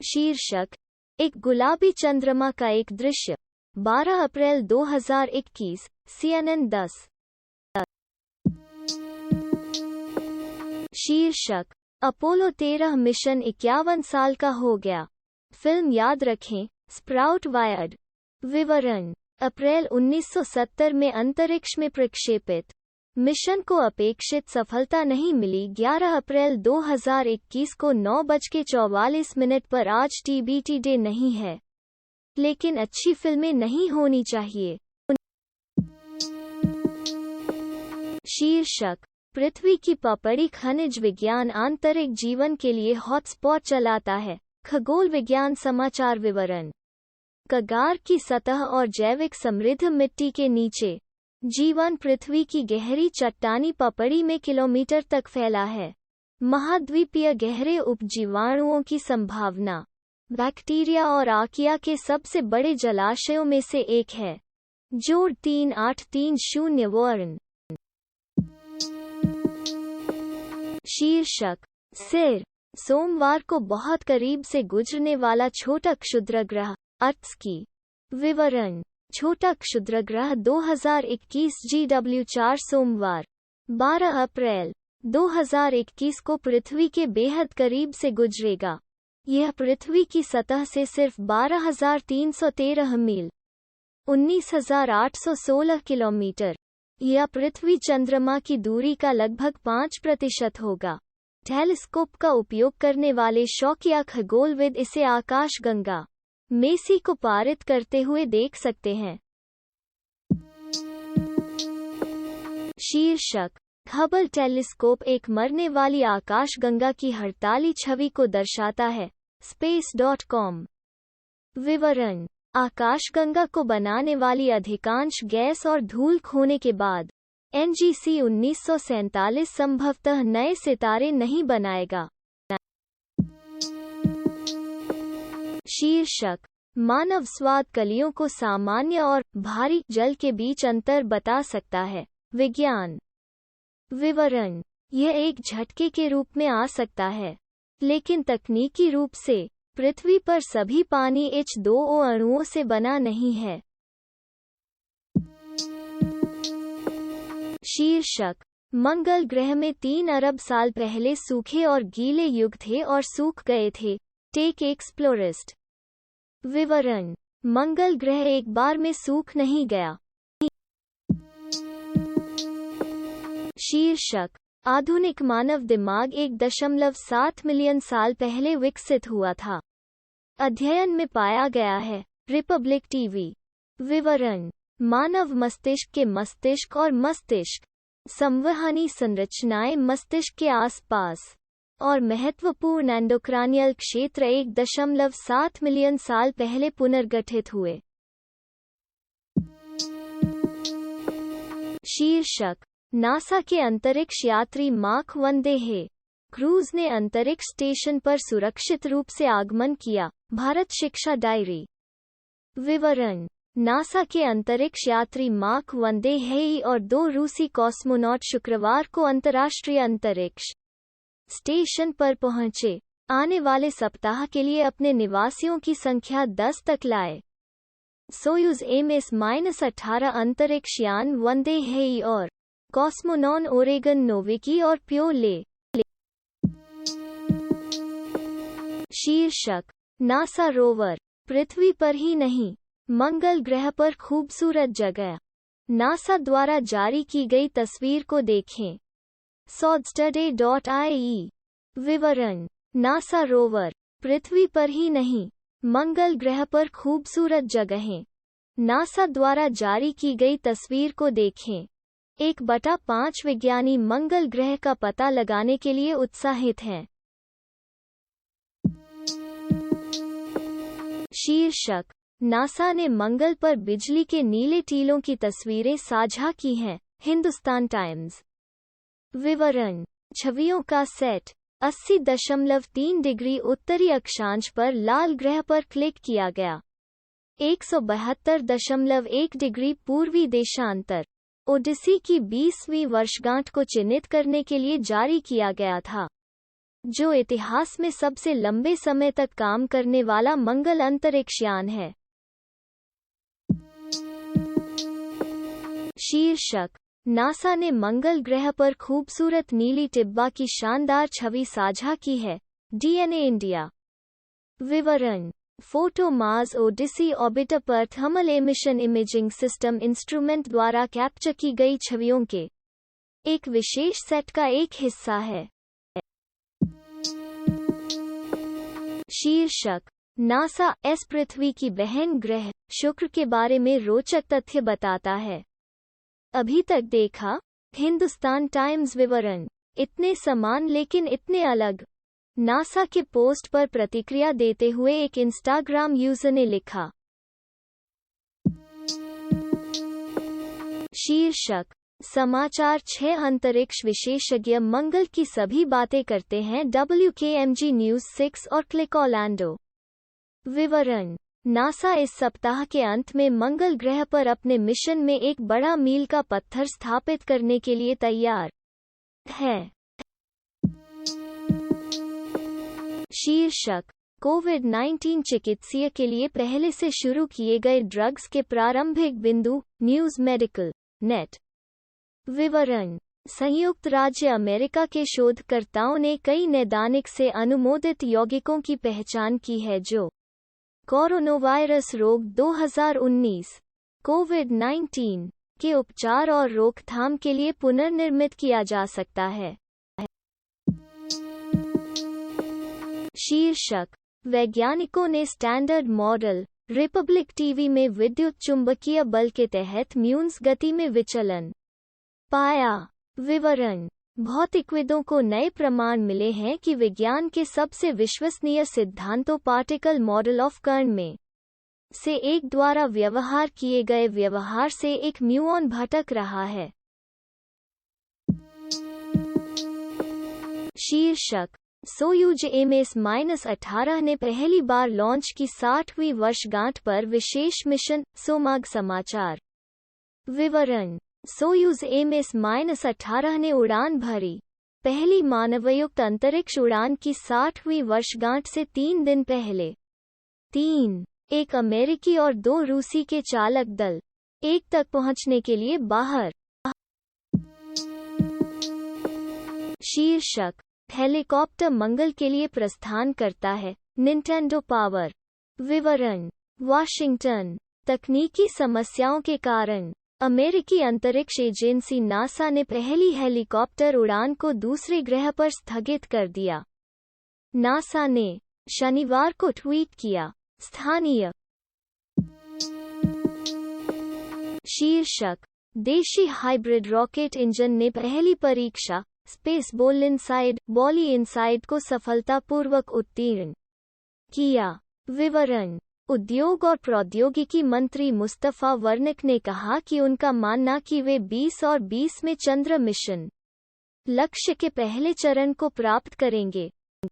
शीर्षक: एक गुलाबी चंद्रमा का एक दृश्य। 12 अप्रैल 2021, CNN 10। शीर्षक: अपोलो 13 मिशन 51 साल का हो गया। फिल्म याद रखें, स्प्राउट वायर्ड। विवरण: अप्रैल 1970 में अंतरिक्ष में प्रक्षेपित मिशन को अपेक्षित सफलता नहीं मिली। 11 अप्रैल 2021 को 9:44 पर आज TBT डे नहीं है, लेकिन अच्छी फिल्में नहीं होनी चाहिए। शीर्षक: पृथ्वी की पपड़ी खनिज विज्ञान आंतरिक जीवन के लिए हॉटस्पॉट चलाता है। खगोल विज्ञान समाचार विवरण: कगार की सतह और जैविक समृद्ध मिट्टी के नीचे जीवन पृथ्वी की गहरी चट्टानी पपड़ी में किलोमीटर तक फैला है। महाद्वीपीय गहरे उपजीवाणुओं की संभावना बैक्टीरिया और आर्किया के सबसे बड़े जलाशयों में से एक है। जोड़ 3830 वर्ण। शीर्षक: सिर: सोमवार को बहुत करीब से गुजरने वाला छोटा क्षुद्रग्रह अर्त्सकी। विवरण: छोटा क्षुद्रग्रह 2021 GW4 सोमवार 12 अप्रैल 2021 को पृथ्वी के बेहद करीब से गुजरेगा। यह पृथ्वी की सतह से सिर्फ 12,313 मील 19,816 किलोमीटर या पृथ्वी चंद्रमा की दूरी का लगभग 5% होगा। टेलीस्कोप का उपयोग करने वाले शौकिया खगोलविद इसे आकाशगंगा मेसी को पारित करते हुए देख सकते हैं। शीर्षक: हबल टेलीस्कोप एक मरने वाली आकाशगंगा की हड़ताली छवि को दर्शाता है। space.com। विवरण: आकाशगंगा को बनाने वाली अधिकांश गैस और धूल खोने के बाद NGC 1947 संभवतः नए सितारे नहीं बनाएगा। शीर्षक: मानव स्वाद कलियों को सामान्य और भारी जल के बीच अंतर बता सकता है। विज्ञान। विवरण: यह एक झटके के रूप में आ सकता है, लेकिन तकनीकी रूप से पृथ्वी पर सभी पानी H2O अणुओं से बना नहीं है। शीर्षक: मंगल ग्रह में 3 अरब साल पहले सूखे और गीले युग थे और सूख गए थे। टेक एक्सप्लोरिस्ट। विवरण: मंगल ग्रह एक बार में सूख नहीं गया। शीर्षक: आधुनिक मानव दिमाग 1.7 मिलियन साल पहले विकसित हुआ था। अध्ययन में पाया गया है। Republic TV. विवरण: मानव मस्तिष्क के मस्तिष्क और मस्तिष्क संवहनी संरचनाएं मस्तिष्क के आसपास और महत्वपूर्ण एंडोक्रानियल क्षेत्र 1.7 मिलियन साल पहले पुनर्गठित हुए। शीर्षक: नासा के अंतरिक्ष यात्री मार्क 1 देहे क्रूज ने अंतरिक्ष स्टेशन पर सुरक्षित रूप से आगमन किया। भारत शिक्षा डायरी। विवरण: नासा के अंतरिक्ष यात्री मार्क 1 देहे और 2 रूसी कॉस्मोनॉट शुक्रवार को अंतर्राष्ट्रीय अंतरिक्ष स्टेशन पर पहुंचे। आने वाले सप्ताह के लिए अपने निवासियों की संख्या 10 तक लाए। सोयूज MS-18 अंतरिक्ष यान 1 देहे और कॉस्मोनॉन ओरेगन नोविकी और प्यो ले। शीर्षक: नासा रोवर पृथ्वी पर ही नहीं, मंगल ग्रह पर खूबसूरत जगह। नासा द्वारा जारी की गई तस्वीर को देखें। sodstudy.ie। विवरण: नासा रोवर पृथ्वी पर ही नहीं, मंगल ग्रह पर खूबसूरत जगहें। नासा द्वारा जारी की गई तस्वीर को देखें। 1/5 विज्ञानी मंगल ग्रह का पता लगाने के लिए उत्साहित हैं। शीर्षक: नासा ने मंगल पर बिजली के नीले टीलों की तस्वीरें साझा की हैं। हिंदुस्तान टाइम्स। विवरण: छवियों का सेट 80.3 डिग्री उत्तरी अक्षांश पर लाल ग्रह पर क्लिक किया गया। 172.1 डिग्री पूर्वी देशांतर ओडिसी की 20वीं वर्षगांठ को चिन्हित करने के लिए जारी किया गया था। जो इतिहास में सबसे लंबे समय तक काम करने वाला मंगल अंतरिक्ष यान है। शीर्षक: नासा ने मंगल ग्रह पर खूबसूरत नीली टिब्बा की शानदार छवि साझा की है, डीएनए इंडिया। विवरण: फोटो मार्स ओडिसी ऑर्बिटर पर thermal emission imaging system instrument द्वारा कैप्चर की गई छवियों के एक विशेष सेट का एक हिस्सा है। शीर्षक: नासा एस पृथ्वी की बहन ग्रह शुक्र के बारे में रोचक तथ्य बताता है। अभी तक देखा। हिंदुस्तान टाइम्स। विवरण: इतने समान लेकिन इतने अलग। नासा के पोस्ट पर प्रतिक्रिया देते हुए एक इंस्टाग्राम यूजर ने लिखा। शीर्षक: समाचार 6 अंतरिक्ष विशेषज्ञ मंगल की सभी बातें करते हैं WKMG न्यूज 6 और क्लिक ऑरलैंडो। विवरण: नासा इस सप्ताह के अंत में मंगल ग्रह पर अपने मिशन में एक बड़ा मील का पत्थर स्थापित करने के लिए तैयार है। शीर्षक: कोविड-19 चिकित्सा के लिए पहले से शुरू किए गए ड्रग्स के प्रारंभिक बिंदु, न्यूज मेडिकल नेट। विवरण: संयुक्त राज्य अमेरिका के शोधकर्ताओं ने कई नैदानिक से अनुमोदित यौगिकों की पहचान की है जो कोरोनावायरस रोग 2019 कोविड-19 के उपचार और रोकथाम के लिए पुनर्निर्मित किया जा सकता है। शीर्षक: वैज्ञानिकों ने स्टैंडर्ड मॉडल रिपब्लिक टीवी में विद्युत चुंबकीय बल के तहत म्यून्स गति में विचलन पाया। विवरण: भौतिकविदों को नए प्रमाण मिले हैं कि विज्ञान के सबसे विश्वसनीय सिद्धांतों पार्टिकल मॉडल ऑफ कर्ण में से एक द्वारा व्यवहार किए गए व्यवहार से एक म्यूऑन भटक रहा है। शीर्षक: सोयूज एमएस-18 ने पहली बार लॉन्च की 60वीं वर्षगांठ पर विशेष मिशन, सोमाग समाचार। विवरण: सोयूज एमएस-18 ने उड़ान भरी। पहली मानवयुक्त अंतरिक्ष उड़ान की 60वीं वर्षगांठ से 3 दिन पहले 1 अमेरिकी और 2 रूसी के चालक दल 1 तक पहुंचने के लिए बाहर। शीर्षक: हेलीकॉप्टर मंगल के लिए प्रस्थान करता है, निंटेंडो पावर। विवरण: वाशिंगटन। तकनीकी समस्याओं के कारण अमेरिकी अंतरिक्ष एजेंसी नासा ने पहली हेलीकॉप्टर उड़ान को दूसरे ग्रह पर स्थगित कर दिया। नासा ने शनिवार को ट्वीट किया। स्थानीय। शीर्षक: देशी हाइब्रिड रॉकेट इंजन ने पहली परीक्षा, स्पेस बॉल इनसाइड को सफलतापूर्वक उत्तीर्ण किया। विवरण: उद्योग और प्रौद्योगिकी मंत्री मुस्तफा वर्निक ने कहा कि उनका मानना कि वे 20 और 20 में चंद्र मिशन लक्ष्य के पहले चरण को प्राप्त करेंगे।